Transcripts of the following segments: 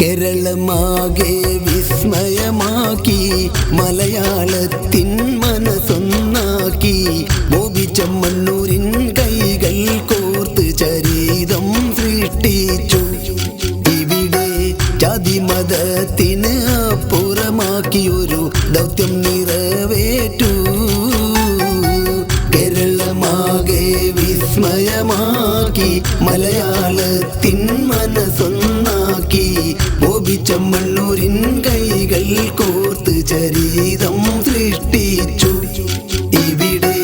കേരളമാകെ വിസ്മയമാക്കി മലയാളത്തിൻ മനസ്സൊന്നാക്കി ബോബി ചെമ്മണ്ണൂരിൻ കൈകൾ കോർത്ത് ചരിതം സൃഷ്ടിച്ചു. ഇവിടെ ജാതിമതത്തിന് അപ്പുറമാക്കിയൊരു ദൗത്യം നിറവേറ്റു. കേരളമാകെ വിസ്മയമാക്കി മലയാളത്തിൻ മനസ്സൊന്നാക്കി ബോബി ചെമ്മണ്ണൂരിൻ കൈകൾ കോർത്ത് ചരിതം സൃഷ്ടിച്ചു. ഇവിടെ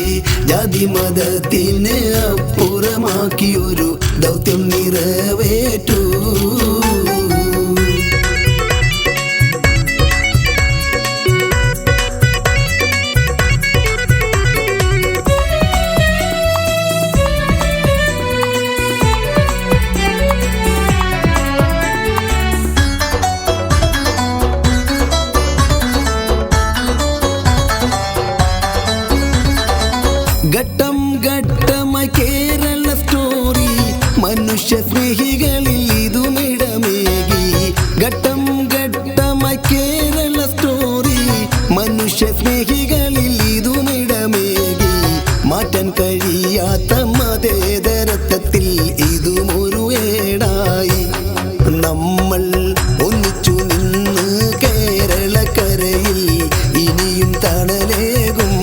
ജാതിമതത്തിന് അപ്പുറമാക്കിയൊരു ദൗത്യം നിറവേറ്റു. ഘട്ടം ഘട്ടമായി കേരള സ്റ്റോറി മനുഷ്യ സ്നേഹികളിൽ ഇതുമിടമേകി. ഘട്ടം ഘട്ടമായി കേരള സ്റ്റോറി മനുഷ്യ സ്നേഹികളിൽ ഇതുമിടമേകി. മാറ്റാൻ കഴിയാത്ത മതേതരത്വത്തിൽ ഇതുമൊരു ഏടായി. നമ്മൾ ഒന്നിച്ചു നിന്ന് കേരളക്കരയിൽ ഇനിയും തണലേകും.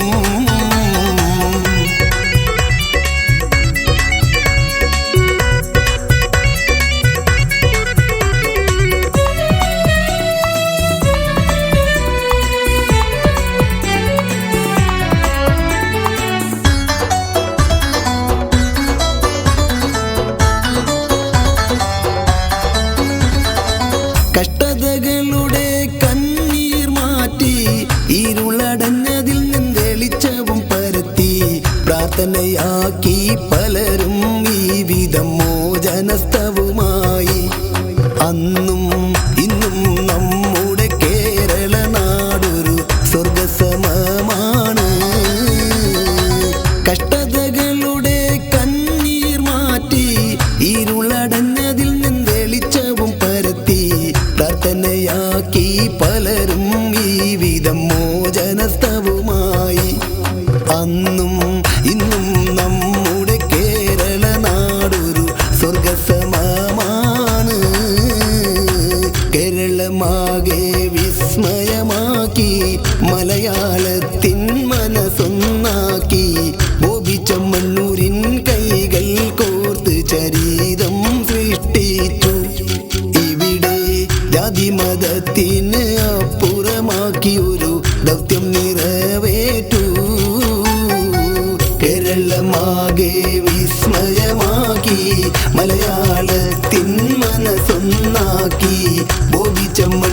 കഷ്ടതകളുടെ കണ്ണീർ മാറ്റി ഇരുളടഞ്ഞതിൽ നിന്ന് വെളിച്ചവും പരത്തി പ്രാർത്ഥനയാക്കി പലരും ഈ വിധം മോചനസ്തവുമായി. അന്നും ഇന്നും നമ്മുടെ കേരള നാടൊരു സ്വർഗസമമാണ്. കഷ്ടതകളുടെ കണ്ണീർ മാറ്റി ഇരുളടഞ്ഞതിൽ നിന്ന് വെളിച്ചവും പരത്തി പ്രാർത്ഥനയാക്കി പലരും ഈ വിധം മോചനസ്തവുമായി. അന്നും ഇന്നും നമ്മുടെ കേരള നാടൊരു സ്വർഗസമമാണ്. കേരളമാകെ വിസ്മയമാക്കി മലയാളത്തിൻ മനസ്സൊന്നാക്കി ബോബി ചെമ്മണ്ണൂരിൻ കൈകൾ കോർത്ത് ചരിതം സൃഷ്ടിച്ചു. ഇവിടെ ജാതിമതത്തിന് അപ്പുറമാക്കിയൊരു ദൗത്യം നിറവേറ്റു. കേരളമാകെ വിസ്മയമാക്കി മലയാളത്തിൻ മനസ്സൊന്നാക്കി ബോബി ചെമ്മണ്ണൂരിൻ